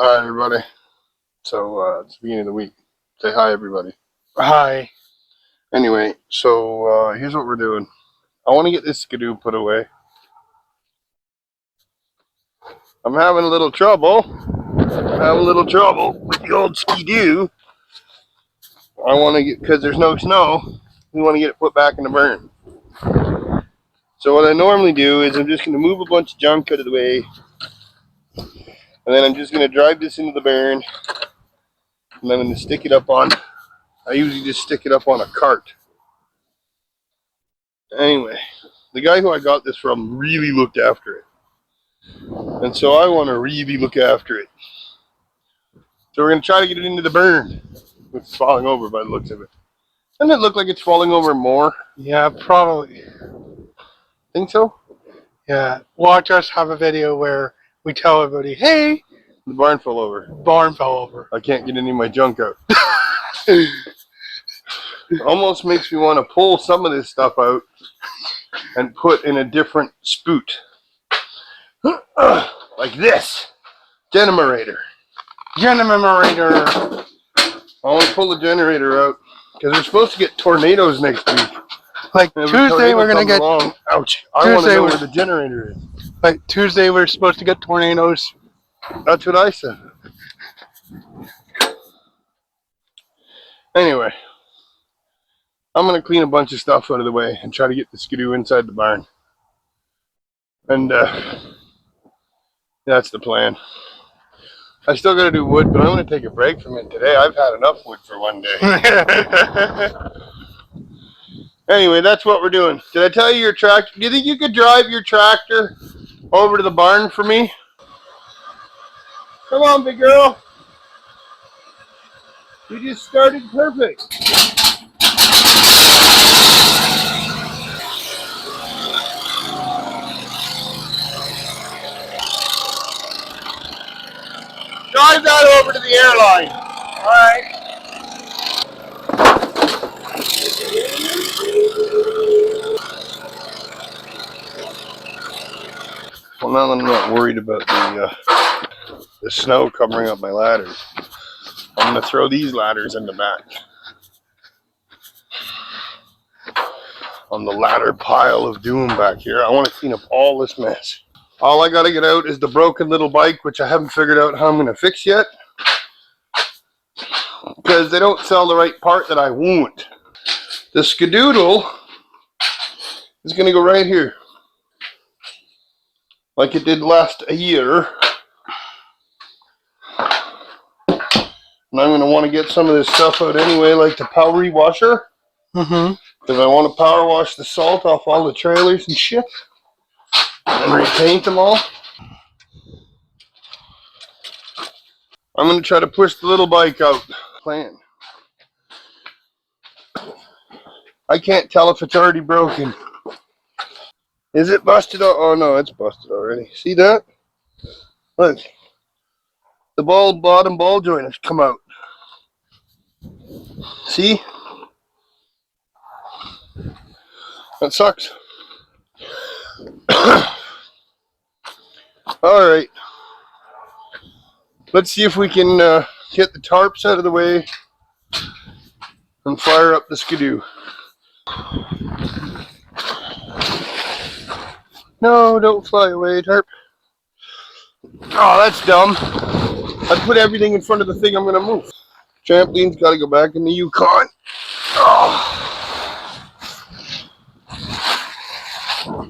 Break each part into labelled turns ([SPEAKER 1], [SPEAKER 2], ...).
[SPEAKER 1] All right, everybody. So it's the beginning of the week. Say hi, everybody.
[SPEAKER 2] Hi.
[SPEAKER 1] Anyway, so here's what we're doing. I want to get this Ski-Doo put away. I'm having a little trouble. with the old Ski-Doo. I want to get, because there's no snow, we want to get it put back in the burn. So what I normally do is I'm just going to move a bunch of junk out of the way. And then I'm just going to drive this into the barn. And I'm going to stick it up on, I usually just stick it up on a cart. Anyway, the guy who I got this from really looked after it. And so I want to really look after it. So we're going to try to get it into the burn. It's falling over by the looks of it. Doesn't it look like it's falling over more?
[SPEAKER 2] Yeah, probably.
[SPEAKER 1] Think so?
[SPEAKER 2] Yeah. Watch us have a video where we tell everybody, hey,
[SPEAKER 1] The barn fell over.
[SPEAKER 2] barn fell over.
[SPEAKER 1] I can't get any of my junk out. Almost makes me want to pull some of this stuff out and put in a different spoot. Like this. Generator.
[SPEAKER 2] Generator.
[SPEAKER 1] I want to pull the generator out because we're supposed to get tornadoes next week.
[SPEAKER 2] Like Tuesday, we're going to get.
[SPEAKER 1] Ouch. I want to know where the generator is.
[SPEAKER 2] Like Tuesday, we're supposed to get tornadoes.
[SPEAKER 1] That's what I said. Anyway, I'm going to clean a bunch of stuff out of the way and try to get the Ski-Doo inside the barn. And that's the plan. I still got to do wood, but I'm going to take a break from it today. I've had enough wood for one day. Anyway, that's what we're doing. Did I tell you your tractor? Do you think you could drive your tractor over to the barn for me? Come on, big girl. You just started perfect. Drive that over to the airline. All right. Well, now that I'm not worried about the snow covering up my ladders, I'm going to throw these ladders in the back. On the ladder pile of doom back here. I want to clean up all this mess. All I got to get out is the broken little bike, which I haven't figured out how I'm going to fix yet. Because they don't sell the right part that I want. The Ski-Doodle is going to go right here. Like it did last a year. And I'm going to want to get some of this stuff out anyway, like the Powery washer.
[SPEAKER 2] Mm-hmm.
[SPEAKER 1] Because I want to power wash the salt off all the trailers and shit. And repaint them all. I'm going to try to push the little bike out. Plan. I can't tell if it's already broken. Is it busted? Oh no, it's busted already. See that? Look. The bottom ball joint has come out. See? That sucks. Alright. Let's see if we can get the tarps out of the way and fire up the Ski-Doo. No, don't fly away, tarp. Oh, that's dumb. I put everything in front of the thing I'm going to move. Trampoline's got to go back in the Yukon. Oh.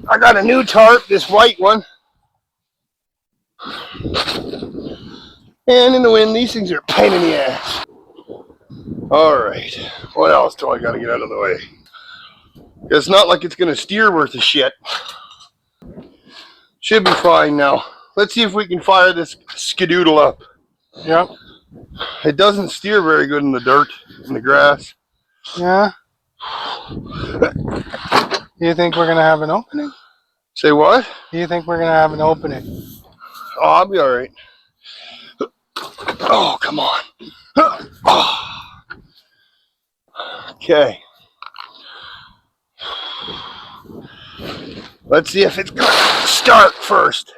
[SPEAKER 1] I got a new tarp, this white one. And in the wind, these things are a pain in the ass. Alright, what else do I got to get out of the way? It's not like it's going to steer worth a shit. Should be fine now. Let's see if we can fire this Ski-Doodle up.
[SPEAKER 2] Yep.
[SPEAKER 1] It doesn't steer very good in the dirt, in the grass.
[SPEAKER 2] Yeah. Do you think we're going to have an opening?
[SPEAKER 1] Say what?
[SPEAKER 2] Do you think we're going to have an opening?
[SPEAKER 1] Oh, I'll be alright. Oh, come on. Oh. Okay. Let's see if it's going to start first.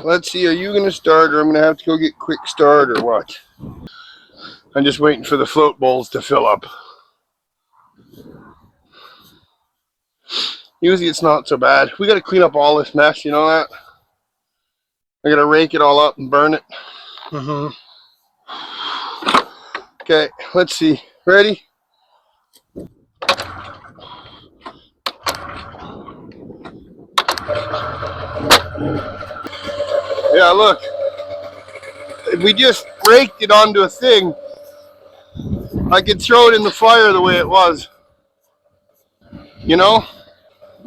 [SPEAKER 1] Let's see, are you gonna start, or I'm gonna have to go get quick start, or what? I'm just waiting for the float bowls to fill up. Usually it's not so bad. We gotta clean up all this mess, you know that? I gotta rake it all up and burn it.
[SPEAKER 2] Mm-hmm.
[SPEAKER 1] Okay, let's see. Ready? Yeah, look. If we just raked it onto a thing, I could throw it in the fire the way it was. You know?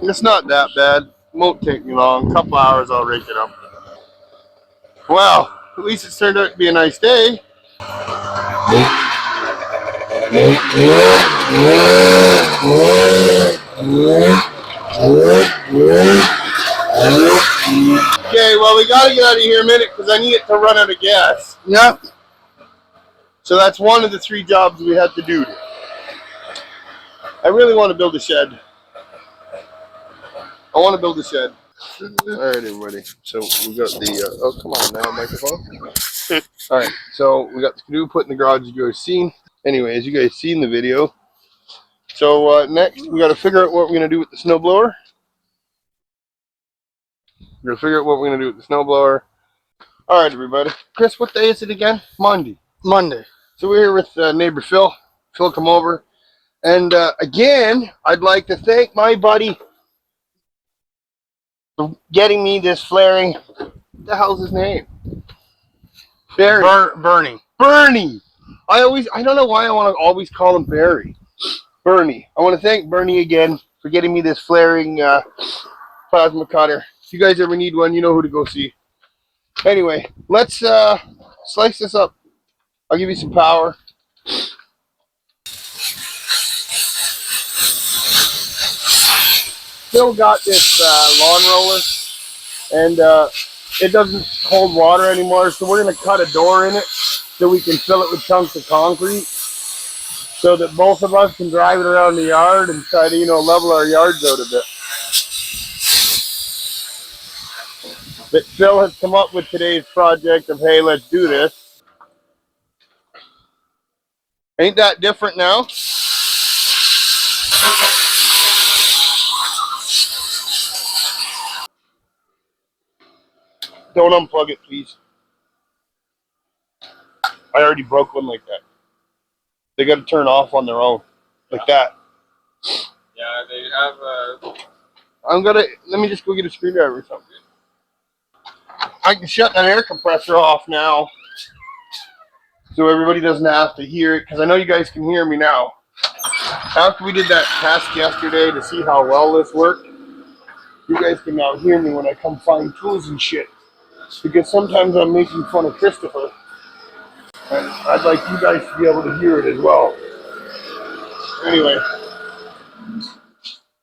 [SPEAKER 1] It's not that bad. It won't take me long. A couple hours, I'll rake it up. Well, at least it's turned out to be a nice day. Okay, well, we gotta get out of here in a minute because I need it to run out of gas.
[SPEAKER 2] Yep.
[SPEAKER 1] So that's one of the 3 jobs we had to do. I really want to build a shed. I want to build a shed. All right, everybody. So we got the, oh, come on now, microphone. All right, so we got the canoe put in the garage, you guys seen. Anyway, as you guys seen the video. So next, we got to figure out what we're going to do with the snowblower. We're going to figure out what we're going to do with the snowblower. All right, everybody. Chris, what day is it again? Monday.
[SPEAKER 2] Monday.
[SPEAKER 1] So we're here with neighbor Phil. Phil, come over. And again, I'd like to thank my buddy for getting me this flaring. What the hell's his name? Barry.
[SPEAKER 2] Bernie.
[SPEAKER 1] Bernie. I don't know why I want to always call him Barry. Bernie. I want to thank Bernie again for getting me this flaring plasma cutter. If you guys ever need one, you know who to go see. Anyway, let's slice this up. I'll give you some power. Phil got this lawn roller, and it doesn't hold water anymore, so we're going to cut a door in it so we can fill it with chunks of concrete so that both of us can drive it around the yard and try to, level our yards out a bit. But Phil has come up with today's project of, hey, let's do this. Ain't that different now? Don't unplug it, please. I already broke one like that. They got to turn off on their own, like that.
[SPEAKER 3] Yeah, they have
[SPEAKER 1] let me just go get a screwdriver or something. I can shut that air compressor off now so everybody doesn't have to hear it, because I know you guys can hear me now. After we did that test yesterday to see how well this worked, you guys can now hear me when I come find tools and shit. Because sometimes I'm making fun of Christopher. And I'd like you guys to be able to hear it as well. Anyway,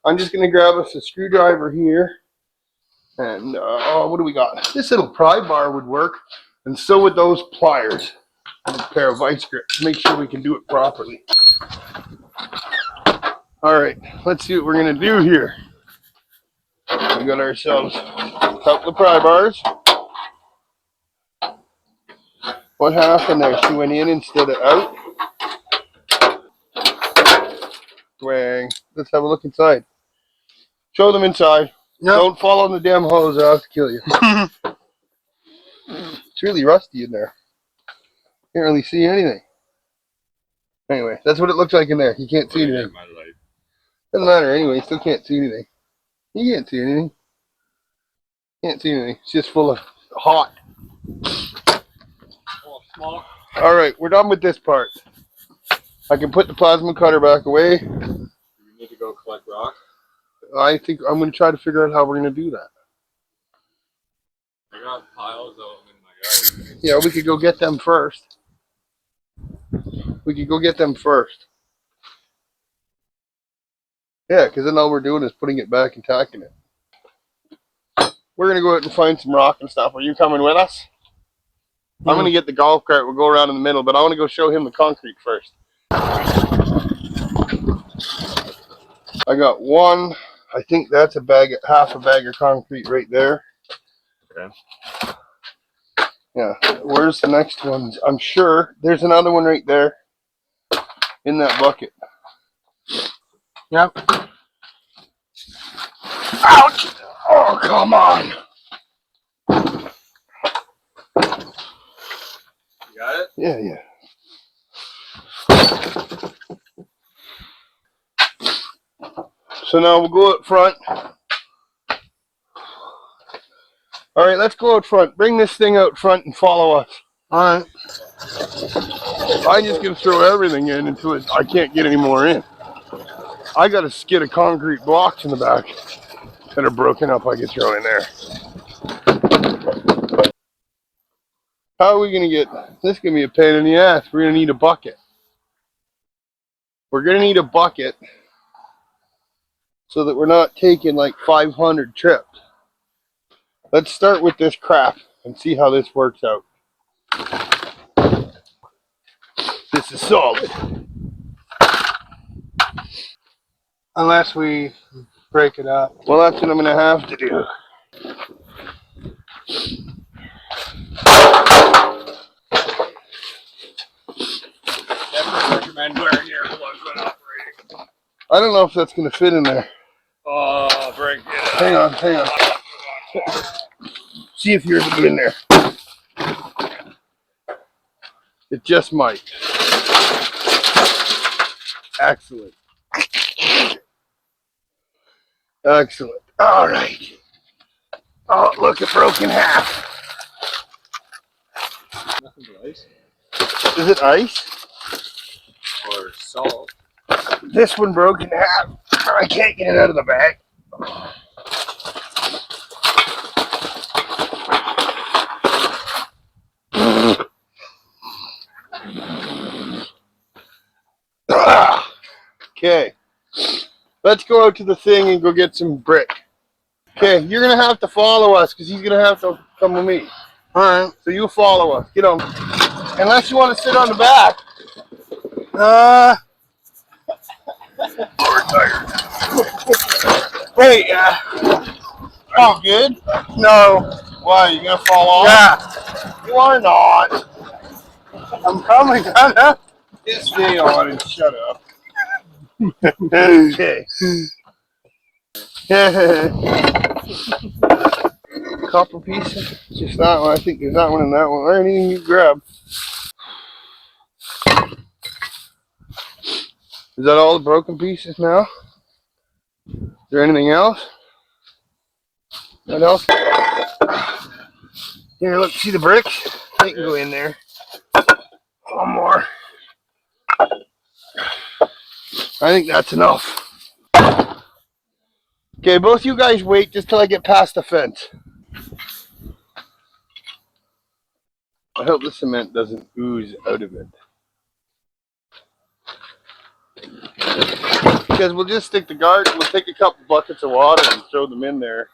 [SPEAKER 1] I'm just going to grab us a screwdriver here. And what do we got? This little pry bar would work. And so would those pliers. And a pair of vice grips to make sure we can do it properly. Alright, let's see what we're going to do here. We got ourselves a couple of pry bars. What happened there? She went in instead of out. Twang. Let's have a look inside. Show them inside. Yep. Don't fall on the damn hose or I'll have to kill you. It's really rusty in there. Can't really see anything. Anyway, that's what it looks like in there. You can't see anything. Doesn't matter anyway, you still can't see anything. You can't see anything. Can't see anything. It's just full of hot. Alright, we're done with this part. I can put the plasma cutter back away.
[SPEAKER 3] Do we need to go collect rock?
[SPEAKER 1] I think I'm going to try to figure out how we're going to do that.
[SPEAKER 3] I got piles of them in my yard.
[SPEAKER 1] Yeah, we could go get them first. Yeah, because then all we're doing is putting it back and tacking it. We're going to go out and find some rock and stuff. Are you coming with us? I'm going to get the golf cart. We'll go around in the middle, but I want to go show him the concrete first. I got one. I think that's half a bag of concrete right there.
[SPEAKER 3] Okay.
[SPEAKER 1] Yeah. Where's the next one? I'm sure there's another one right there in that bucket.
[SPEAKER 2] Yep.
[SPEAKER 1] Ouch! Oh, come on.
[SPEAKER 3] You got it?
[SPEAKER 1] Yeah, yeah. So now we'll go up front. All right, let's go out front. Bring this thing out front and follow us.
[SPEAKER 2] All right.
[SPEAKER 1] I'm just gonna throw everything in until I can't get any more in. I got a skid of concrete blocks in the back that are broken up. I could throw in there. How are we gonna get this? Is gonna be a pain in the ass. We're gonna need a bucket. We're gonna need a bucket so that we're not taking like 500 trips. Let's start with this crap and see how this works out. This is solid.
[SPEAKER 2] Unless we break it up.
[SPEAKER 1] Well, that's what I'm gonna have to do.
[SPEAKER 3] Definitely recommend wearing earplugs when operating.
[SPEAKER 1] I don't know if that's gonna fit in there.
[SPEAKER 3] Oh, break it.
[SPEAKER 1] Hang on, hang on. See if yours will go in there. It just might. Excellent. Excellent. All right. Oh, look, it broke in half.
[SPEAKER 3] Nothing but ice
[SPEAKER 1] Is it ice?
[SPEAKER 3] or salt.
[SPEAKER 1] This one broke in half. I can't get it out of the bag. Okay. Let's go out to the thing and go get some brick. Okay, you're going to have to follow us because he's going to have to come with me.
[SPEAKER 2] All right.
[SPEAKER 1] So you follow us. Get on. Unless you want to sit on the back. Wait, oh, good?
[SPEAKER 2] No.
[SPEAKER 1] Why, you going to fall off?
[SPEAKER 2] Yeah.
[SPEAKER 1] You are not.
[SPEAKER 2] I'm probably gonna.
[SPEAKER 1] Just stay on and shut up. Okay. Couple pieces. Just that one. I think there's that one and that one. Or anything you grab. Is that all the broken pieces now? Is there anything else? What else? Here, look, see the bricks? They can go in there. One more. I think that's enough. Okay, both you guys wait just till I get past the fence. I hope the cement doesn't ooze out of it. Because we'll just stick the guard, we'll take a couple buckets of water and throw them in there.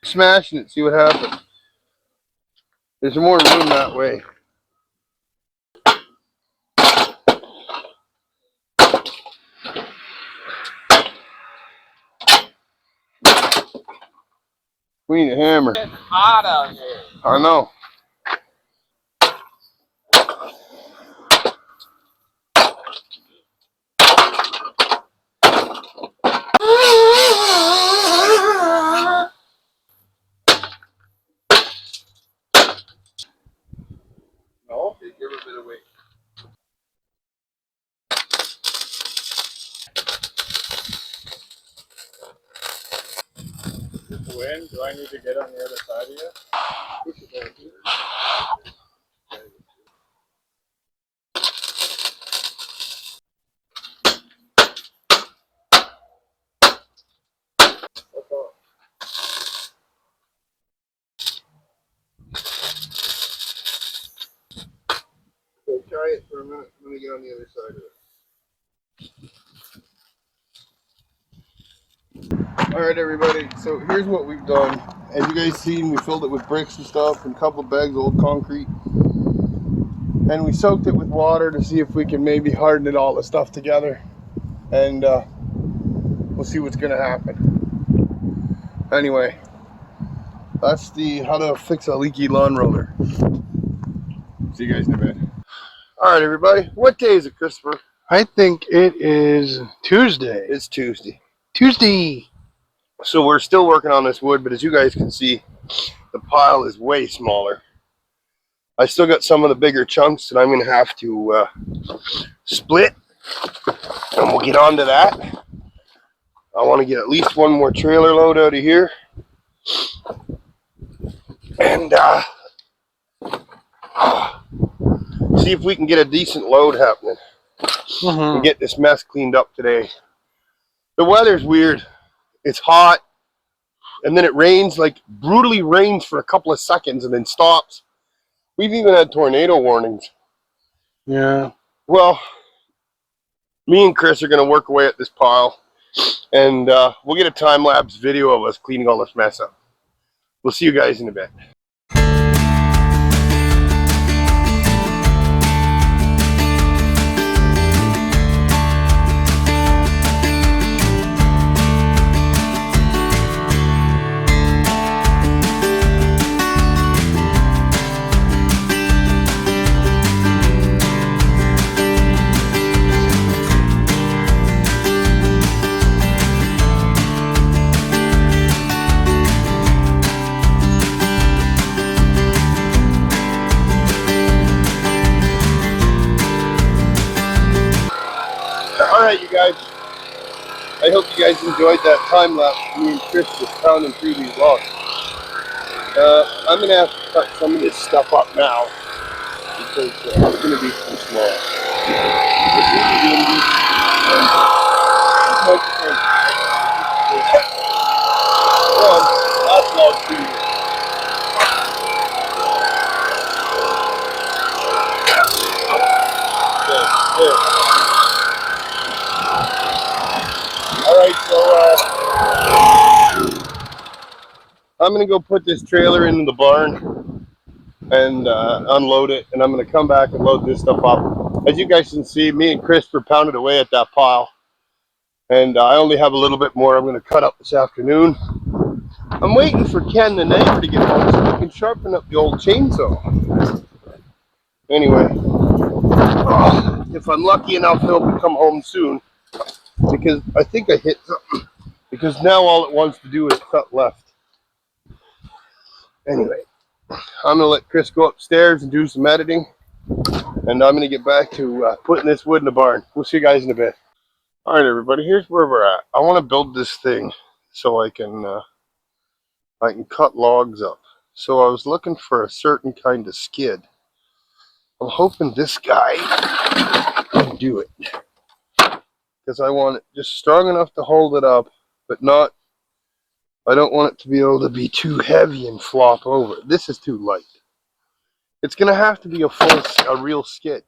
[SPEAKER 1] Smashing it, see what happens. There's more room that way. We need a hammer.
[SPEAKER 3] It's hot out here.
[SPEAKER 1] I know. No, give it a bit of weight.
[SPEAKER 3] When do I need to get on the other side of you?
[SPEAKER 1] Okay, try it for a minute. Let me get on the other side of it. Alright everybody, so here's what we've done. As you guys seen, we filled it with bricks and stuff and a couple of bags of old concrete. And we soaked it with water to see if we can maybe harden it all the stuff together. And we'll see what's going to happen. Anyway, that's the how to fix a leaky lawn roller. See you guys in a bit. All right, everybody. What day is it, Christopher?
[SPEAKER 2] I think it is Tuesday.
[SPEAKER 1] It's Tuesday.
[SPEAKER 2] Tuesday.
[SPEAKER 1] So we're still working on this wood, but as you guys can see, the pile is way smaller. I still got some of the bigger chunks that I'm going to have to split, and we'll get on to that. I want to get at least one more trailer load out of here, and see if we can get a decent load happening and get this mess cleaned up today. The weather's weird. It's hot, and then it rains, like brutally rains for a couple of seconds and then stops. We've even had tornado warnings.
[SPEAKER 2] Yeah.
[SPEAKER 1] Well, me and Chris are going to work away at this pile, and we'll get a time-lapse video of us cleaning all this mess up. We'll see you guys in a bit. Alright, you guys, I hope you guys enjoyed that time lapse. Me and Chris just pounding through these logs. I'm going to have to cut some of this stuff up now because it's going to be too small. It's really windy, and that's log 2. There. Alright, so I'm going to go put this trailer into the barn and unload it, and I'm going to come back and load this stuff up. As you guys can see, me and Chris were pounded away at that pile, and I only have a little bit more I'm going to cut up this afternoon. I'm waiting for Ken the neighbor to get home so we can sharpen up the old chainsaw. Anyway, if I'm lucky enough, he'll come home soon, because I think I hit something, because now all it wants to do is cut left. Anyway, I'm going to let Chris go upstairs and do some editing, and I'm going to get back to putting this wood in the barn. We'll see you guys in a bit. Alright, everybody, here's where we're at. I want to build this thing so I can cut logs up. So I was looking for a certain kind of skid. I'm hoping this guy can do it, because I want it just strong enough to hold it up, but not, I don't want it to be able to be too heavy and flop over. This is too light. It's going to have to be a real skid.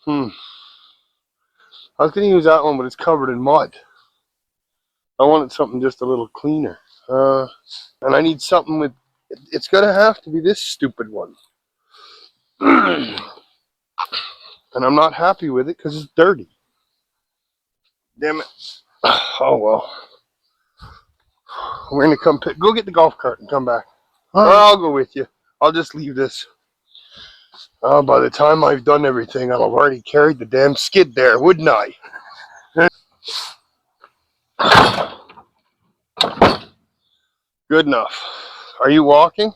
[SPEAKER 1] I was going to use that one, but it's covered in mud. I wanted something just a little cleaner. And I need something with, it's going to have to be this stupid one. And I'm not happy with it because it's dirty. Damn it. Oh well. We're going to come go get the golf cart and come back. Or I'll go with you. I'll just leave this. By the time I've done everything, I'll have already carried the damn skid there, wouldn't I? Good enough. Are you walking?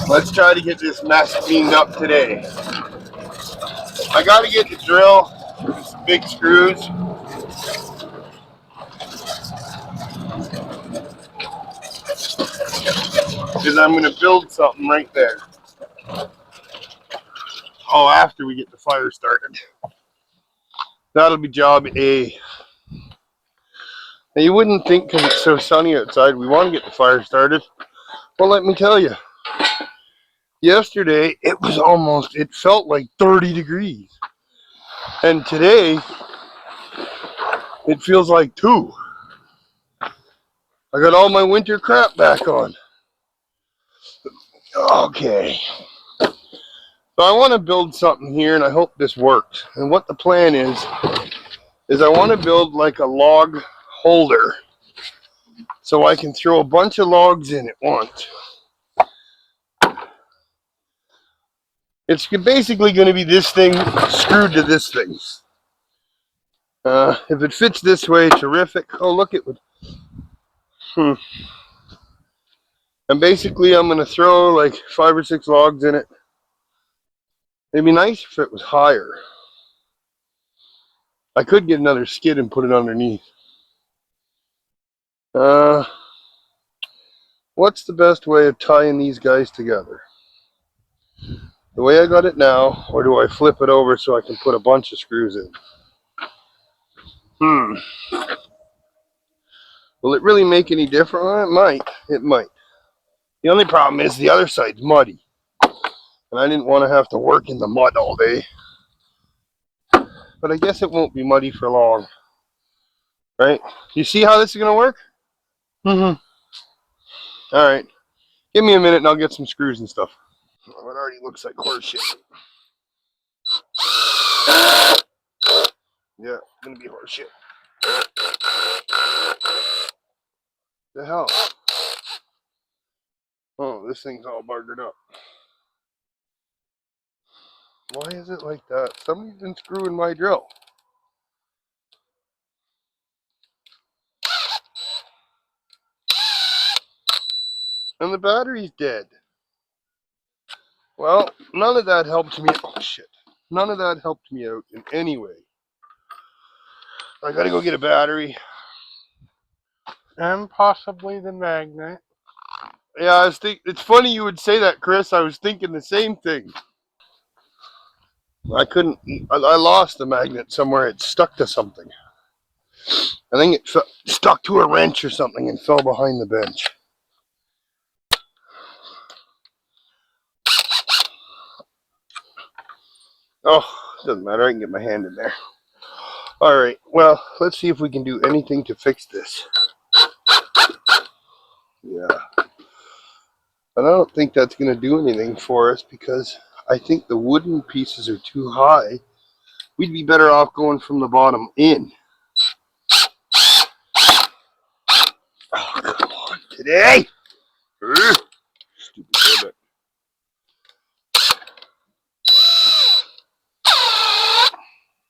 [SPEAKER 1] Let's try to get this mess cleaned up today. I got to get the drill with some big screws. Because I'm going to build something right there. Oh, after we get the fire started. That'll be job A. Now you wouldn't think, because it's so sunny outside, we want to get the fire started. Well, let me tell you. Yesterday, it felt like 30 degrees. And today, it feels like 2. I got all my winter crap back on. Okay. So I want to build something here, and I hope this works. And what the plan is I want to build like a log holder so I can throw a bunch of logs in at once. It's basically going to be this thing screwed to this thing. If it fits this way, terrific. Oh, look, it would. And basically, I'm going to throw like 5 or 6 logs in it. It'd be nice if it was higher. I could get another skid and put it underneath. What's the best way of tying these guys together? The way I got it now, or do I flip it over so I can put a bunch of screws in? Will it really make any difference? Well, it might. It might. The only problem is the other side's muddy. And I didn't want to have to work in the mud all day. But I guess it won't be muddy for long. Right? You see how this is going to work?
[SPEAKER 2] Mm-hmm.
[SPEAKER 1] Alright. Give me a minute and I'll get some screws and stuff. Oh, it already looks like horse shit. Yeah, it's going to be horse shit. The hell? Oh, this thing's all buggered up. Why is it like that? Somebody's been screwing my drill. And the battery's dead. Well, none of that helped me. Oh, shit. None of that helped me out in any way. I gotta go get a battery.
[SPEAKER 2] And possibly the magnet.
[SPEAKER 1] Yeah, I was thinking. It's funny you would say that, Chris. I was thinking the same thing. I couldn't. I lost the magnet somewhere. It stuck to something. I think it stuck to a wrench or something and fell behind the bench. Oh, doesn't matter. I can get my hand in there. All right. Well, let's see if we can do anything to fix this. Yeah. But I don't think that's going to do anything for us because I think the wooden pieces are too high. We'd be better off going from the bottom in. Oh, come on. Today! Stupid rabbit.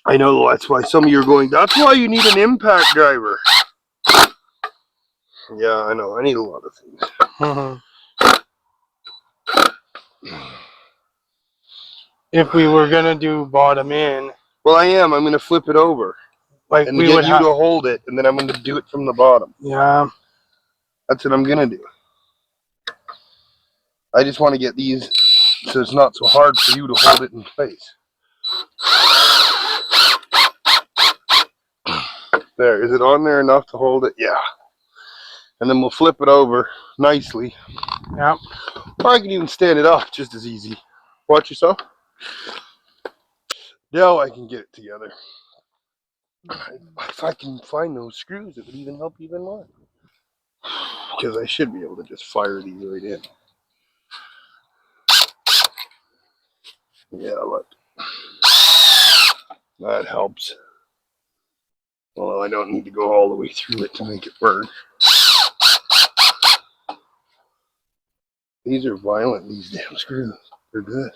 [SPEAKER 1] I know that's why some of you are going, that's why you need an impact driver. Yeah, I know. I need a lot of things.
[SPEAKER 2] Mm-hmm. If we were gonna do bottom in,
[SPEAKER 1] Well, I am. I'm going to flip it over.
[SPEAKER 2] like
[SPEAKER 1] And
[SPEAKER 2] we
[SPEAKER 1] get
[SPEAKER 2] would
[SPEAKER 1] you
[SPEAKER 2] have.
[SPEAKER 1] to hold it, and then I'm going to do it from the bottom.
[SPEAKER 2] Yeah.
[SPEAKER 1] That's what I'm going to do. I just want to get these so it's not so hard for you to hold it in place. There, is it on there enough to hold it? Yeah. And then we'll flip it over nicely.
[SPEAKER 2] Yep.
[SPEAKER 1] Or I can even stand it up just as easy. Watch yourself. Now I can get it together. If I can find those screws, it would even help even more. Because I should be able to just fire these right in. Yeah, look. That helps. Although I don't need to go all the way through it to make it work. These are violent, these damn screws. They're good.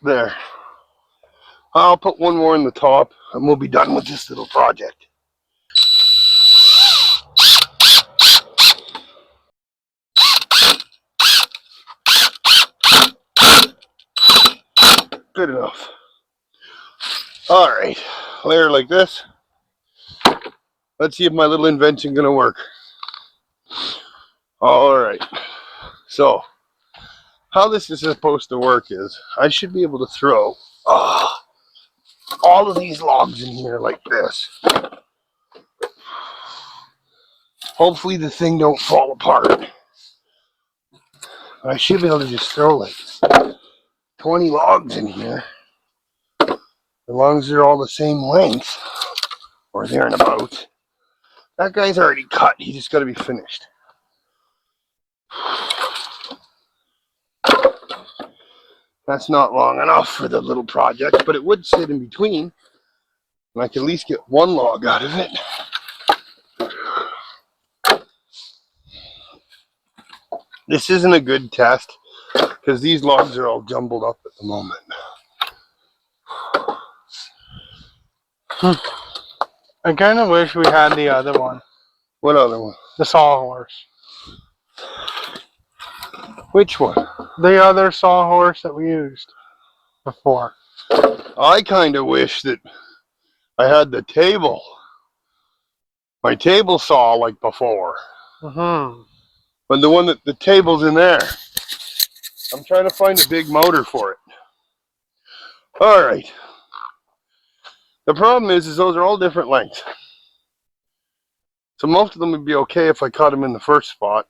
[SPEAKER 1] There. I'll put one more in the top and we'll be done with this little project. Good enough. Alright, layer like this. Let's see if my little invention gonna work. Alright, so how this is supposed to work is I should be able to throw all of these logs in here like this. Hopefully the thing don't fall apart. I should be able to just throw like 20 logs in here. As long as they're all the same length, or there and about. That guy's already cut, he just got to be finished. That's not long enough for the little project, but it would sit in between, and I could at least get one log out of it. This isn't a good test because these logs are all jumbled up at the moment.
[SPEAKER 2] I kind of wish we had the other one,
[SPEAKER 1] What other one?
[SPEAKER 2] the sawhorse.
[SPEAKER 1] Which one?
[SPEAKER 2] The other sawhorse that we used before.
[SPEAKER 1] I kind of wish that I had the table. My table saw like before.
[SPEAKER 2] Mm-hmm.
[SPEAKER 1] But the one that the table's in there. I'm trying to find a big motor for it. Alright. The problem is those are all different lengths. So most of them would be okay if I cut them in the first spot.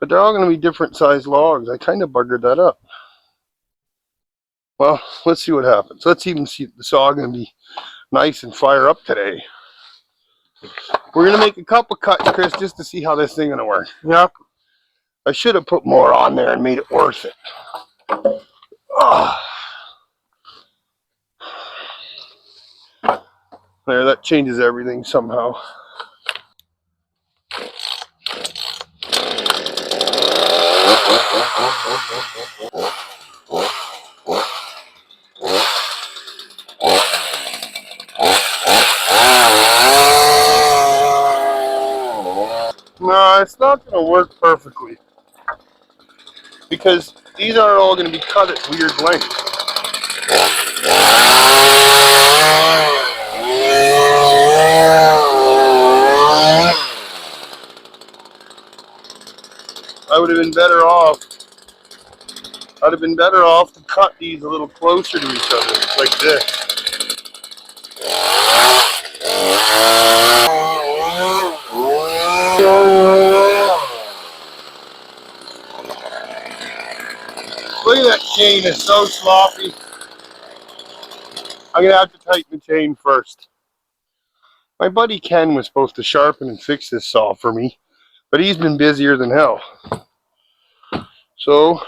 [SPEAKER 1] But they're all going to be different size logs. I kind of buggered that up. Well, let's see what happens. Let's even see if the saw going to be nice and fire up today. We're going to make a couple cuts, Chris, just to see how this thing going to work.
[SPEAKER 2] Yep.
[SPEAKER 1] I should have put more on there and made it worth it. There, that changes everything somehow. No, it's not going to work perfectly because these are all going to be cut at weird lengths. I would have been better off. I'd have been better off to cut these a little closer to each other, like this. Look at that chain, it's so sloppy. I'm going to have to tighten the chain first. My buddy Ken was supposed to sharpen and fix this saw for me, but he's been busier than hell. So,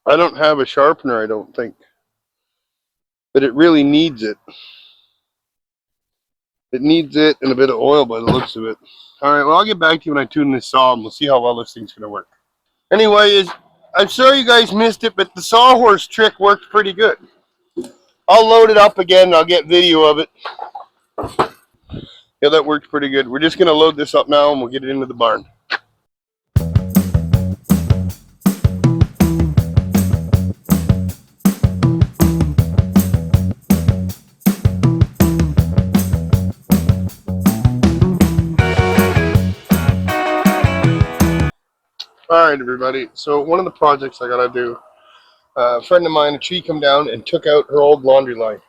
[SPEAKER 1] I don't have a sharpener, I don't think. But it really needs it. It needs it and a bit of oil by the looks of it. Alright, well I'll get back to you when I tune this saw and we'll see how well this thing's going to work. Anyway, I'm sorry you guys missed it, but the sawhorse trick worked pretty good. I'll load it up again and I'll get video of it. Yeah, that worked pretty good. We're just going to load this up now and we'll get it into the barn. Alright everybody, so one of the projects I gotta do, a friend of mine, a tree come down and took out her old laundry line.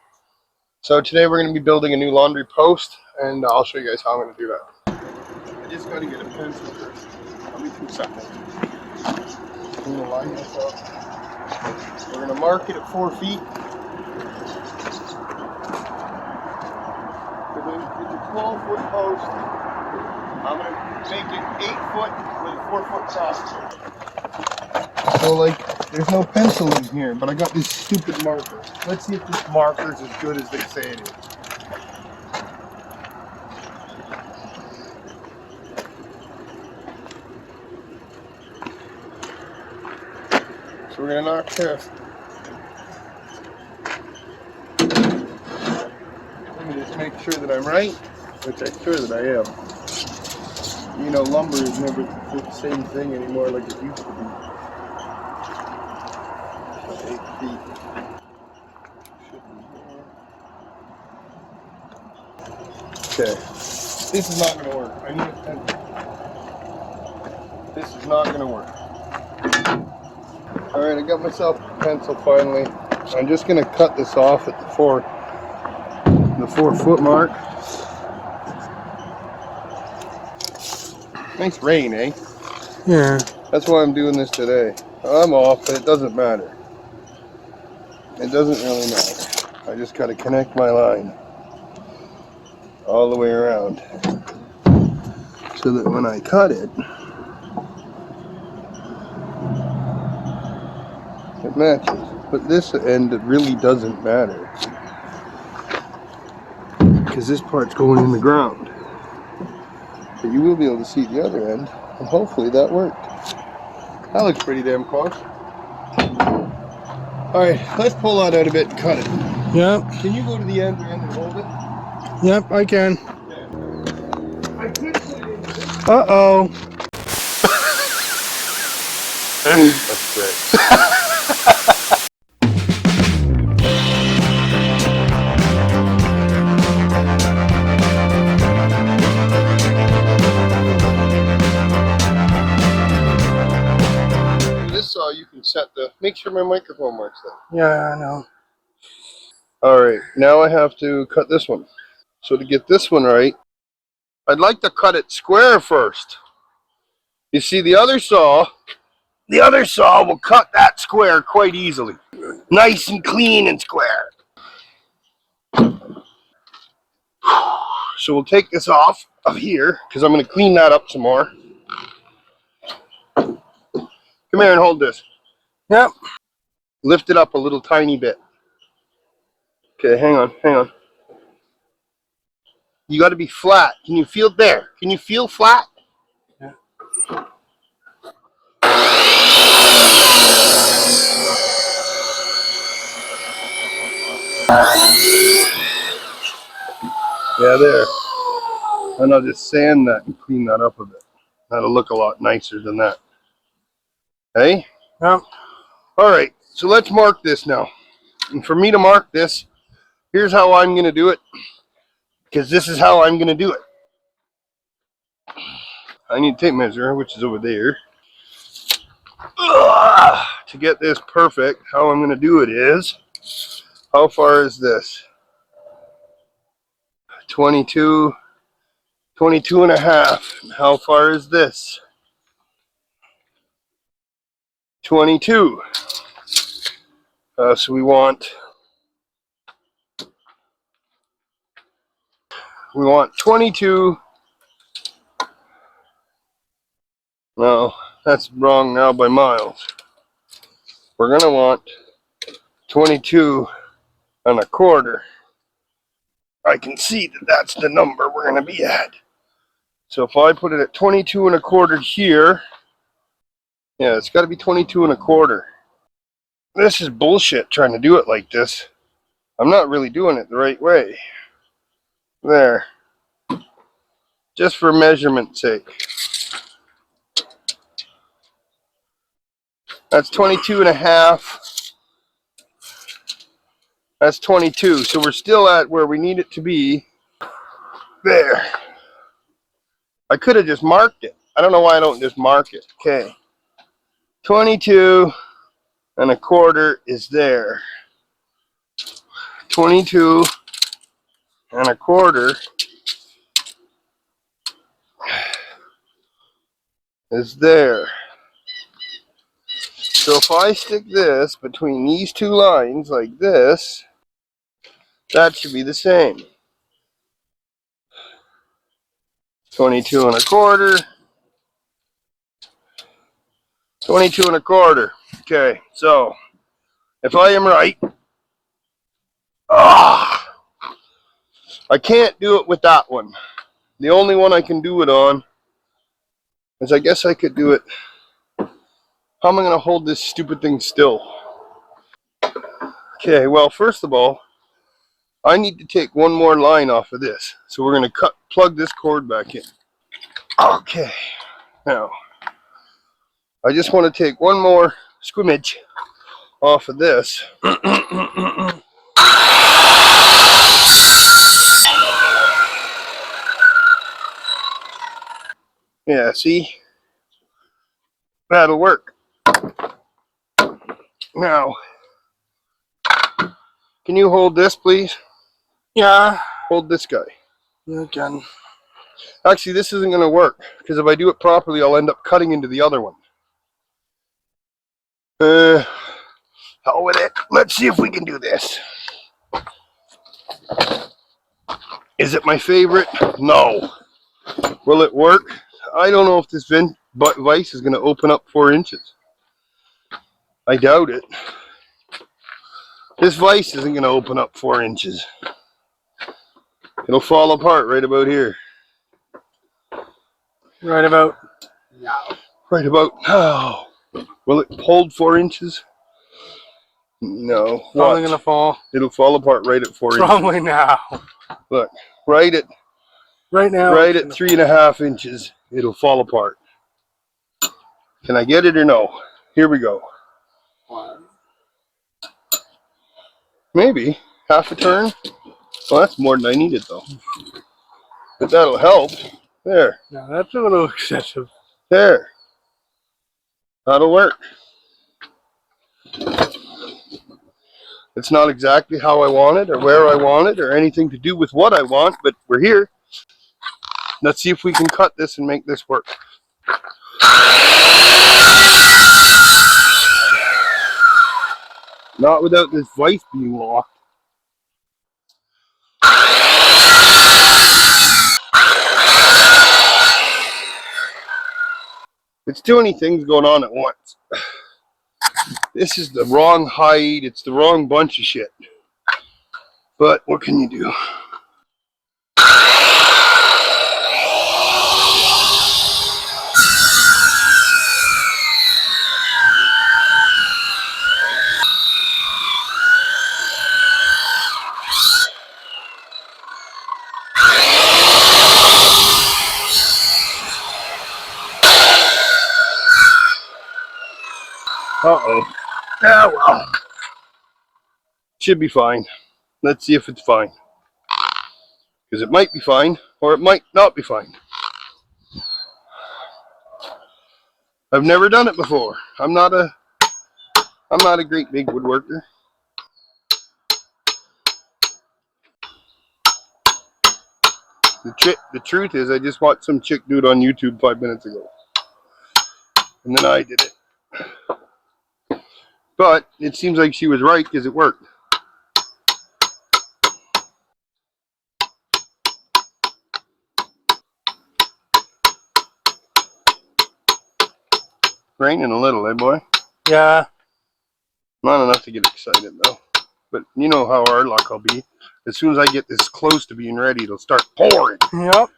[SPEAKER 1] So today we're going to be building a new laundry post and I'll show you guys how I'm going to do that. I just got to get a pencil first. I'll be 2 seconds. I'm going to line this up. We're going to mark it at 4 feet. It's a 12-foot post. I'm going to make it 8 foot with a 4-foot cross. So like, there's no pencil in here, but I got this stupid marker. Let's see if this marker is as good as they say it is. So we're gonna knock this. Let me just make sure that I'm right, which I'm sure that I am. You know, lumber is never the same thing anymore like it used to be. 8 feet. Okay. This is not going to work. I need a pencil. This is not going to work. Alright, I got myself a pencil finally. I'm just going to cut this off at the 4-foot mark. Nice rain, eh?
[SPEAKER 2] Yeah.
[SPEAKER 1] That's why I'm doing this today. I'm off, but it doesn't matter. It doesn't really matter. I just got to connect my line all the way around so that when I cut it, it matches. But this end, it really doesn't matter. Because this part's going in the ground. But you will be able to see the other end, and hopefully that worked. That looks pretty damn close. Alright, let's pull that out a bit and cut it.
[SPEAKER 2] Yep.
[SPEAKER 1] Can you go to the end and hold it?
[SPEAKER 2] Yep, I can.
[SPEAKER 1] I could put it in this.
[SPEAKER 2] Uh-oh.
[SPEAKER 1] That's great. This saw you can set the. Make sure my microphone works then.
[SPEAKER 2] Yeah, I know.
[SPEAKER 1] Alright, now I have to cut this one. So to get this one right, I'd like to cut it square first. You see the other saw will cut that square quite easily. Nice and clean and square. So we'll take this off of here, because I'm going to clean that up some more. Come here and hold this.
[SPEAKER 2] Yep.
[SPEAKER 1] Lift it up a little tiny bit. Okay, hang on. You got to be flat. Can you feel there? Can you feel flat?
[SPEAKER 2] Yeah.
[SPEAKER 1] Yeah, there. And I'll just sand that and clean that up a bit. That'll look a lot nicer than that. Hey?
[SPEAKER 2] Yep.
[SPEAKER 1] Alright, so let's mark this now. And for me to mark this, here's how I'm going to do it. Because this is how I'm going to do it. I need a tape measure, which is over there. Ugh, to get this perfect, how I'm going to do it is, how far is this? 22 and a half. How far is this? 22. So we want 22. No, that's wrong now by miles. We're going to want 22 and a quarter. I can see that that's the number we're going to be at. So if I put it at 22 and a quarter here, yeah, it's got to be 22 and a quarter. This is bullshit trying to do it like this. I'm not really doing it the right way. There. Just for measurement's sake. That's 22 and a half. That's 22. So we're still at where we need it to be. There. I could have just marked it. I don't know why I don't just mark it. Okay. 22 and a quarter is there. 22 and a quarter is there. So if I stick this between these two lines like this, that should be the same. 22 and a quarter. 22 and a quarter. Okay, so if I am right, I can't do it with that one. The only one I can do it on is, I guess I could do it. How am I going to hold this stupid thing still? Okay, well, first of all, I need to take one more line off of this. So we're going to plug this cord back in. Okay, now, I just want to take one more squimmage off of this. Yeah, see? That'll work. Now, can you hold this, please?
[SPEAKER 2] Yeah.
[SPEAKER 1] Hold this guy.
[SPEAKER 2] You can.
[SPEAKER 1] Actually, this isn't going to work, because if I do it properly, I'll end up cutting into the other one. Hell with it. Let's see if we can do this. Is it my favorite? No. Will it work? I don't know if this vise is going to open up 4 inches. I doubt it. This vise isn't going to open up 4 inches. It'll fall apart right about here.
[SPEAKER 2] Right about.
[SPEAKER 1] Right about now. Will it hold 4 inches? No.
[SPEAKER 2] Probably
[SPEAKER 1] Watch.
[SPEAKER 2] gonna fall.
[SPEAKER 1] It'll fall apart right at 4 inches.
[SPEAKER 2] Probably now.
[SPEAKER 1] Look, right at
[SPEAKER 2] Right now.
[SPEAKER 1] right at 3.5 inches, it'll fall apart. Can I get it or no? Here we go. Maybe half a turn. Well, that's more than I needed though. But that'll help. There,
[SPEAKER 2] No, that's a little excessive.
[SPEAKER 1] there. That'll work. It's not exactly how I want it or where I want it or anything to do with what I want, but we're here. Let's see if we can cut this and make this work. Not without this vise being locked. It's too many things going on at once. This is the wrong height. It's the wrong bunch of shit. But what can you do? Uh-oh. Yeah, well. Should be fine. Let's see if it's fine. Because it might be fine, or it might not be fine. I've never done it before. I'm not a great big woodworker. The truth is, I just watched some chick do it on YouTube 5 minutes ago. And then I did it. But it seems like she was right because it worked. Raining a little, eh, boy?
[SPEAKER 2] Yeah.
[SPEAKER 1] Not enough to get excited, though. But you know how our luck will be. As soon as I get this close to being ready, it'll start pouring.
[SPEAKER 2] Yep.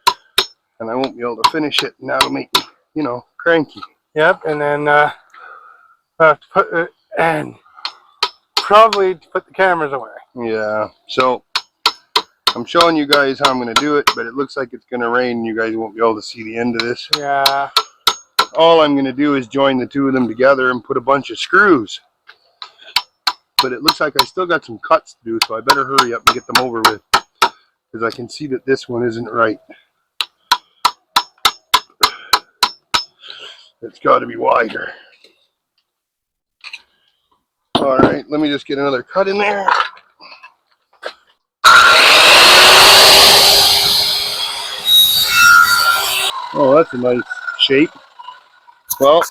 [SPEAKER 1] And I won't be able to finish it. And that'll make me, you know, cranky.
[SPEAKER 2] Yep. And then I have to put it and probably put the cameras away.
[SPEAKER 1] Yeah. So I'm showing you guys how I'm going to do it, but it looks like it's going to rain. And you guys won't be able to see the end of this.
[SPEAKER 2] Yeah.
[SPEAKER 1] All I'm going to do is join the two of them together and put a bunch of screws. But it looks like I still got some cuts to do, so I better hurry up and get them over with. Because I can see that this one isn't right. It's got to be wider. Alright, let me just get another cut in there. Oh, that's a nice shape. Well,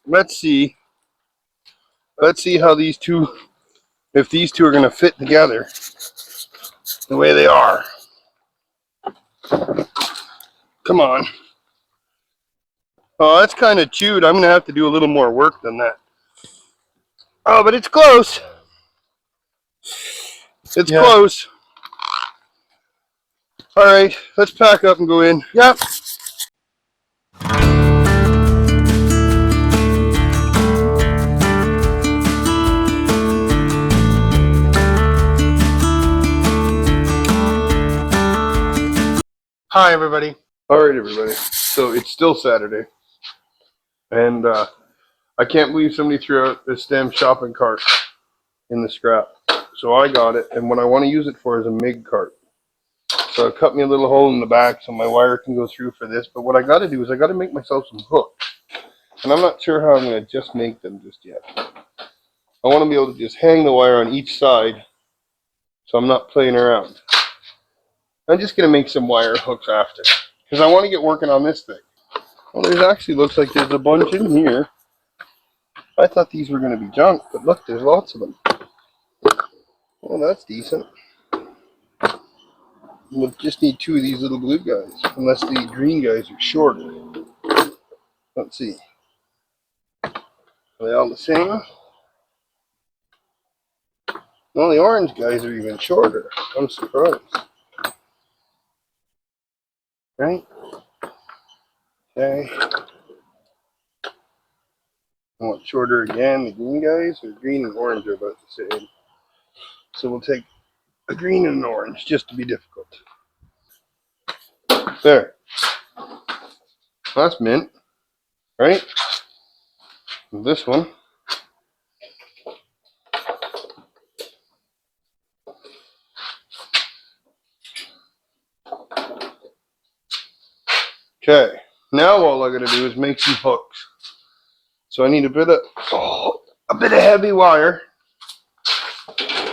[SPEAKER 1] let's see. Let's see how these two, if these two are going to fit together the way they are. Come on. Oh, that's kind of chewed. I'm going to have to do a little more work than that. Oh, but it's close. It's close. All right, let's pack up and go in. Yep.
[SPEAKER 2] Hi, everybody.
[SPEAKER 1] All right, everybody. So it's still Saturday. And I can't believe somebody threw out this damn shopping cart in the scrap. So I got it, and what I want to use it for is a MIG cart. So I cut me a little hole in the back so my wire can go through for this. But what I got to do is I got to make myself some hooks. And I'm not sure how I'm going to just make them just yet. I want to be able to just hang the wire on each side so I'm not playing around. I'm just going to make some wire hooks after, because I want to get working on this thing. Well, there's actually looks like there's a bunch in here. I thought these were going to be junk, but look, there's lots of them. Well, that's decent. We'll just need 2 of these little blue guys, unless the green guys are shorter. Let's see. Are they all the same? Well, the orange guys are even shorter. I'm surprised. Right? Okay. I want shorter again. The green guys, or green and orange are about the same. So we'll take a green and an orange just to be difficult. There. That's mint, right? And this one. Okay. Now all I gotta do is make some hooks. So I need a bit of heavy wire.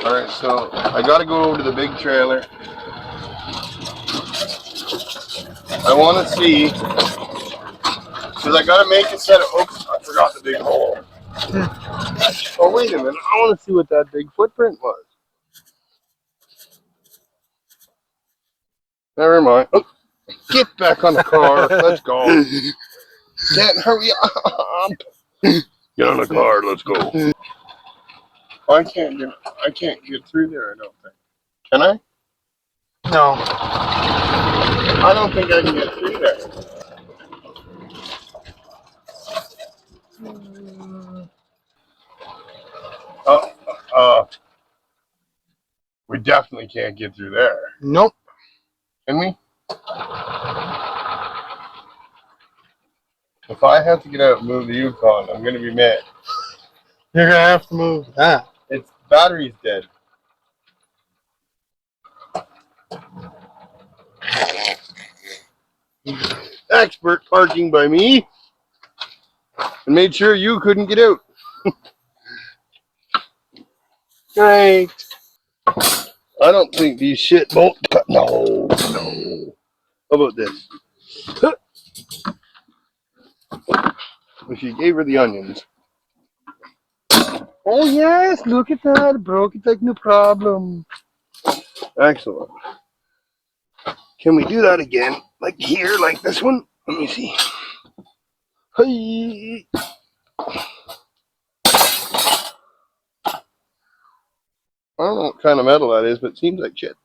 [SPEAKER 1] All right. So I gotta go over to the big trailer. I want to see, because I got to make a set of, oops, I forgot the big hole. Oh, wait a minute. I want to see what that big footprint was. Never mind. Oh, get back on the car. Let's go. Can't hurry up. Get on the car. Let's go. I can't get through there, I don't think. Can I?
[SPEAKER 2] No.
[SPEAKER 1] I don't think I can get through there. We definitely can't get through there.
[SPEAKER 2] Nope.
[SPEAKER 1] Can we? If I have to get out and move the Yukon, I'm going to be mad.
[SPEAKER 2] You're gonna have to move that.
[SPEAKER 1] Its battery's dead. Expert parking by me. And made sure you couldn't get out.
[SPEAKER 2] Great.
[SPEAKER 1] I don't think these shit won't cut. No. How about this? If you gave her the onions.
[SPEAKER 2] Oh yes, look at that. Broke it like no problem.
[SPEAKER 1] Excellent. Can we do that again? Like here, like this one? Let me see. Hey. I don't know what kind of metal that is, but it seems like shit.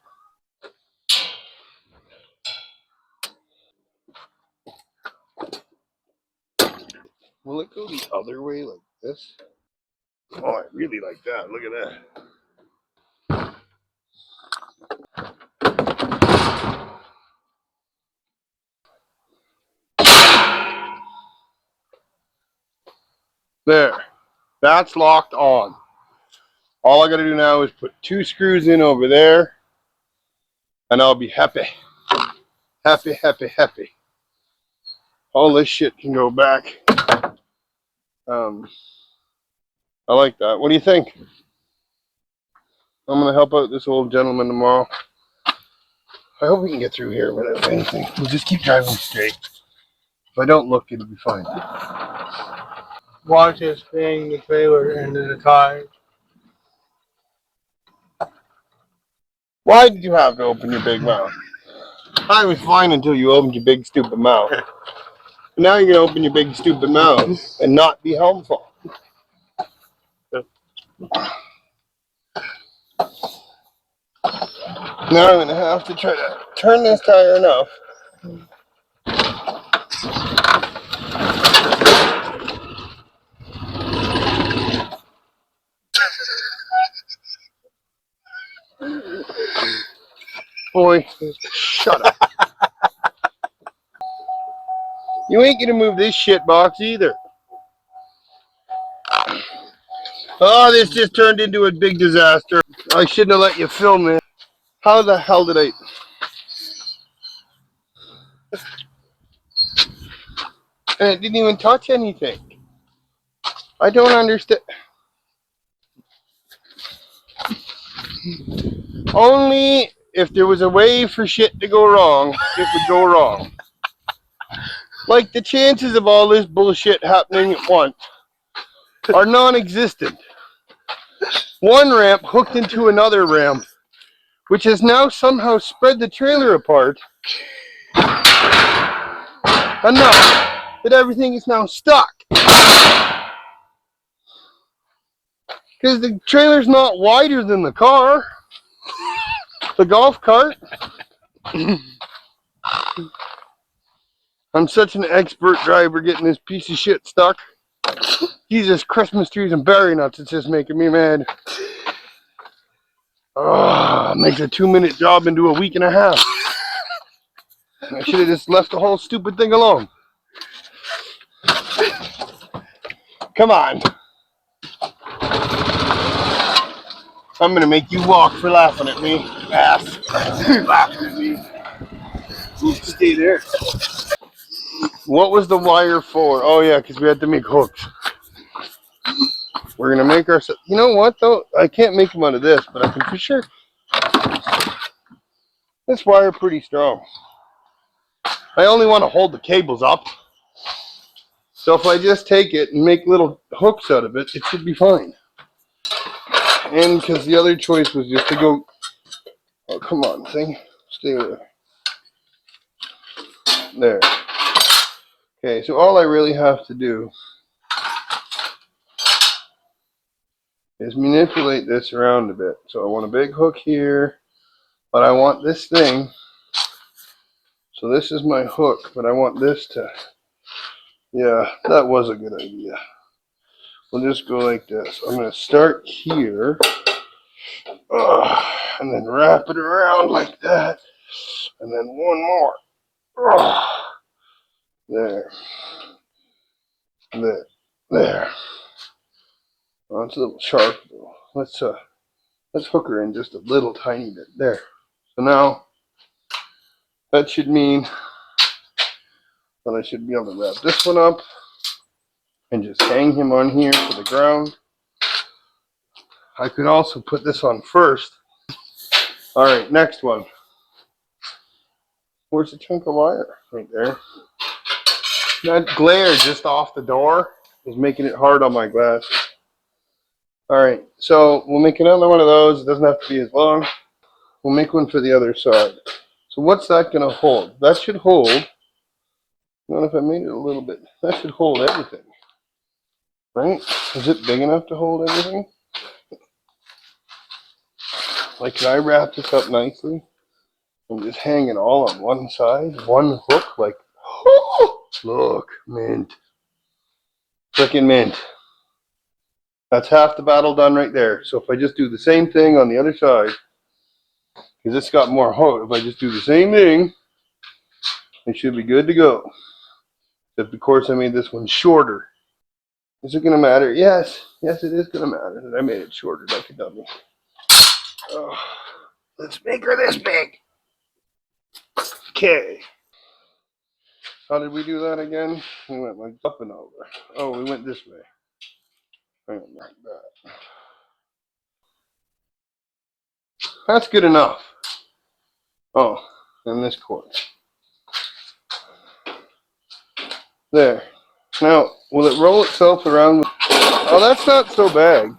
[SPEAKER 1] Will it go the other way like this? Oh, I really like that. Look at that. There. That's locked on. All I got to do now is put 2 screws in over there, and I'll be happy. Happy, happy, happy. All this shit can go back. I like that. What do you think? I'm going to help out this old gentleman tomorrow. I hope we can get through here without anything. We'll just keep driving straight. If I don't look, it'll be fine.
[SPEAKER 2] Watch us bang the trailer into the tires.
[SPEAKER 1] Why did you have to open your big mouth? I was fine until you opened your big stupid mouth. Now you're going to open your big stupid mouth and not be helpful. Now I'm going to have to try to turn this tire enough. Boy, shut up. You ain't going to move this shit box either. Oh, this just turned into a big disaster. I shouldn't have let you film it. How the hell did I... And it didn't even touch anything. I don't understand. Only if there was a way for shit to go wrong, it would go wrong. Like the chances of all this bullshit happening at once are non-existent. One ramp hooked into another ramp, which has now somehow spread the trailer apart enough that everything is now stuck. Because the trailer's not wider than the car. The golf cart. I'm such an expert driver getting this piece of shit stuck. Jesus, Christmas trees and berry nuts, it's just making me mad. Makes a 2-minute job into a week and a half. I should have just left the whole stupid thing alone. Come on. I'm gonna make you walk for laughing at me. Ass. Laughing at me. Stay there. What was the wire for? Oh yeah, because we had to make hooks. We're gonna make ourselves. You know what though? I can't make them out of this, but I can for sure. This wire pretty strong. I only want to hold the cables up. So if I just take it and make little hooks out of it, it should be fine. And because the other choice was just to go. Oh, come on, thing. Stay there. There. Okay, so all I really have to do is manipulate this around a bit. So I want a big hook here, but I want this thing. So this is my hook, but I want this to. Yeah, that was a good idea. We'll just go like this. I'm going to start here. And then wrap it around like that. And then one more. There. There. Oh, it's a little sharp though. Let's hook her in just a little tiny bit. There. So now that should mean that I should be able to wrap this one up and just hang him on here to the ground. I could also put this on first. Alright, next one. Where's the chunk of wire? Right there. That glare just off the door is making it hard on my glasses. Alright, so we'll make another one of those. It doesn't have to be as long. We'll make one for the other side. So what's that going to hold? That should hold. I don't know if I made it a little bit. That should hold everything. Right? Is it big enough to hold everything? Like, can I wrap this up nicely? And just hang it all on one side? One hook? Like, oh, look, mint. Frickin' mint. That's half the battle done right there. So if I just do the same thing on the other side, because it's got more hook, if I just do the same thing, it should be good to go. Except of course I made this one shorter. Is it going to matter? Yes. Yes, it is going to matter that I made it shorter like a dummy. Oh, let's make her this big. Okay. How did we do that again? We went like up and over. Oh, we went this way. Hang on, like that. That's good enough. Oh, and this cord. There. Now, will it roll itself around? Oh, that's not so bad.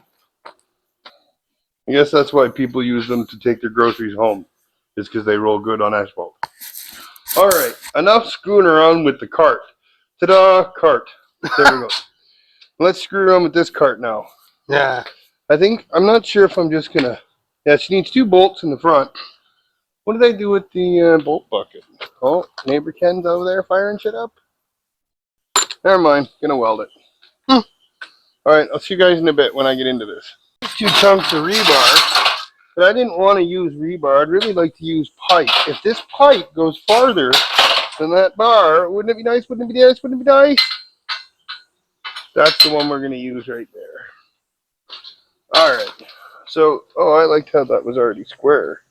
[SPEAKER 1] I guess that's why people use them to take their groceries home. Is because they roll good on asphalt. Alright, enough screwing around with the cart. Ta-da, cart. There we go. Let's screw around with this cart now.
[SPEAKER 2] Yeah.
[SPEAKER 1] I'm not sure if I'm just gonna. Yeah, she needs 2 bolts in the front. What did I do with the bolt bucket? Oh, neighbor Ken's over there firing shit up? Never mind, gonna weld it. Alright, I'll see you guys in a bit when I get into this. 2 chunks of rebar, but I didn't want to use rebar. I'd really like to use pipe. If this pipe goes farther than that bar, wouldn't it be nice? Wouldn't it be nice? Wouldn't it be nice? That's the one we're gonna use right there. Alright, so, oh, I liked how that was already square.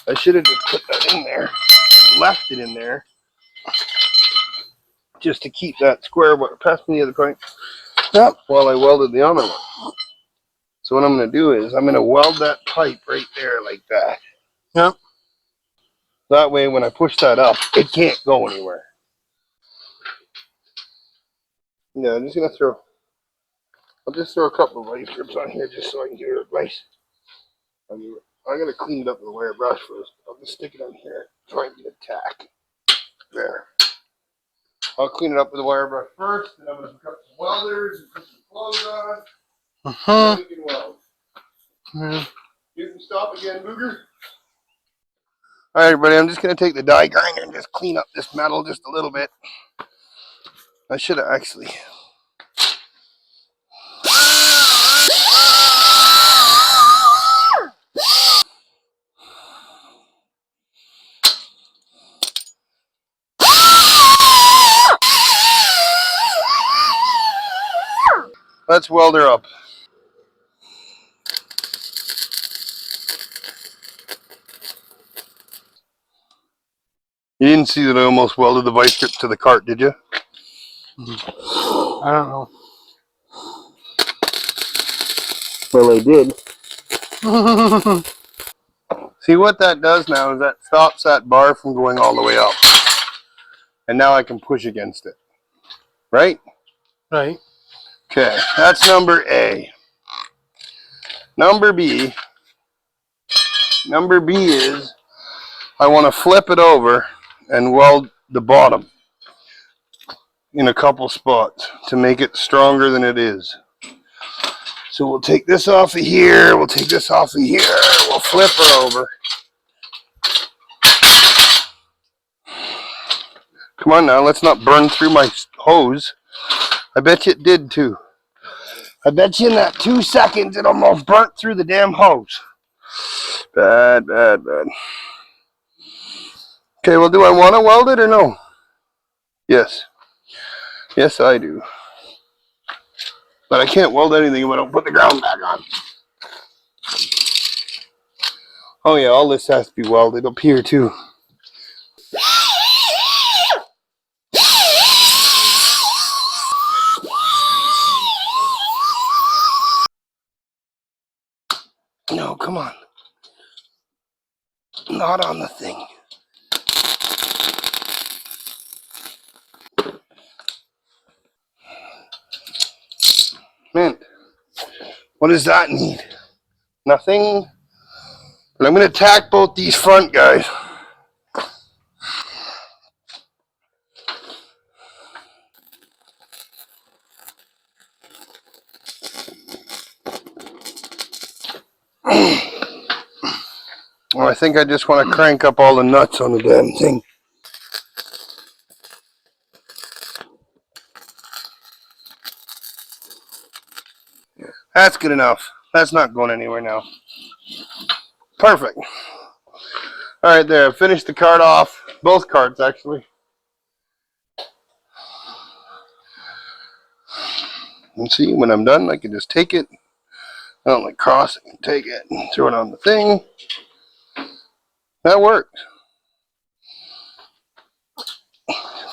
[SPEAKER 1] I should have just put that in there and left it in there just to keep that square. Pass me the other pipe. Yep, while I welded the other one. So what I'm going to do is I'm going to weld that pipe right there like that.
[SPEAKER 2] Yep.
[SPEAKER 1] That way when I push that up, it can't go anywhere. Yeah, I'm just going to throw, I'll just throw a couple of light strips on here just so I can get it nice. I'm going to clean it up with a wire brush first. I'll just stick it on here, try and get a tack. There. I'll clean it up with a wire brush first, and I'm going to hook up some welders and put some clothes on. And then we can weld.
[SPEAKER 2] Yeah.
[SPEAKER 1] You can stop again, Booger. All right, everybody, I'm just going to take the die grinder and just clean up this metal just a little bit. I should have actually. Let's weld her up. You didn't see that I almost welded the vice grip to the cart, did you?
[SPEAKER 2] I don't know.
[SPEAKER 1] Well, I did. See what that does now is that stops that bar from going all the way up. And now I can push against it. Right?
[SPEAKER 2] Right.
[SPEAKER 1] Okay, that's number A. Number B is I want to flip it over and weld the bottom in a couple spots to make it stronger than it is. So we'll take this off of here, we'll take this off of here, we'll flip her over. Come on now, let's not burn through my hose. I bet you it did too. I bet you in that 2 seconds it almost burnt through the damn hose. Bad, bad, bad. Okay, well, do I want to weld it or no? Yes. Yes, I do. But I can't weld anything if I don't put the ground back on. Oh yeah, all this has to be welded up here too. No, come on. Not on the thing. Mint. What does that need? Nothing. But I'm going to tack both these front guys. Well, I think I just want to crank up all the nuts on the damn thing. That's good enough. That's not going anywhere now. Perfect. All right, there. I finished the cart off. Both carts, actually. And see, when I'm done, I can just take it. I don't like cross it and take it and throw it on the thing. That works.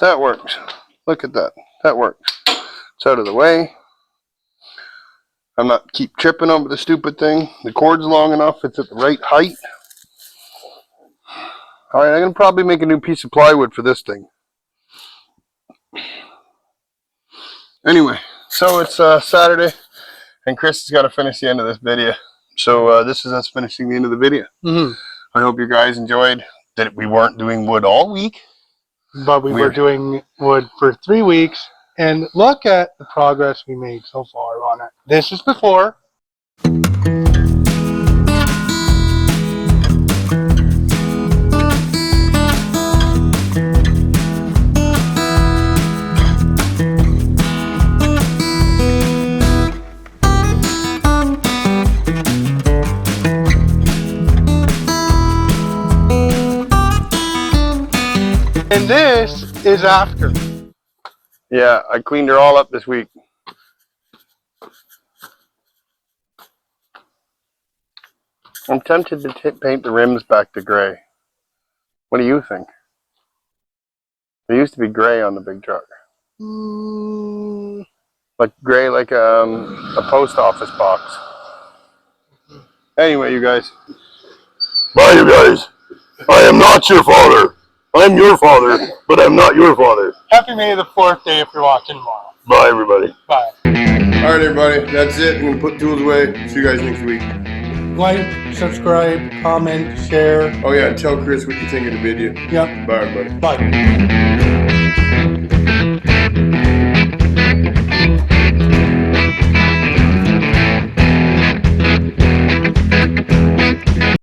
[SPEAKER 1] That works. Look at that. That works. It's out of the way. I'm not keep tripping over the stupid thing. The cord's long enough. It's at the right height. All right, I'm going to probably make a new piece of plywood for this thing. Anyway, so it's Saturday, and Chris has got to finish the end of this video. So this is us finishing the end of the video. I hope you guys enjoyed that we weren't doing wood all week.
[SPEAKER 2] But we were doing wood for 3 weeks. And look at the progress we made so far on it. This is before. And this is after.
[SPEAKER 1] Yeah, I cleaned her all up this week. I'm tempted to paint the rims back to gray. What do you think? They used to be gray on the big truck. Like gray, like a post office box. Anyway, you guys. Bye, you guys. I am not your father. I'm your father, but I'm not your father.
[SPEAKER 2] Happy May the 4th day if you're watching tomorrow.
[SPEAKER 1] Bye, everybody.
[SPEAKER 2] Bye.
[SPEAKER 1] All right, everybody. That's it. I'm going to put tools away. See you guys next week.
[SPEAKER 2] Like, subscribe, comment, share.
[SPEAKER 1] Oh, yeah. Tell Chris what you think of the video.
[SPEAKER 2] Yep.
[SPEAKER 1] Bye, everybody.
[SPEAKER 2] Bye.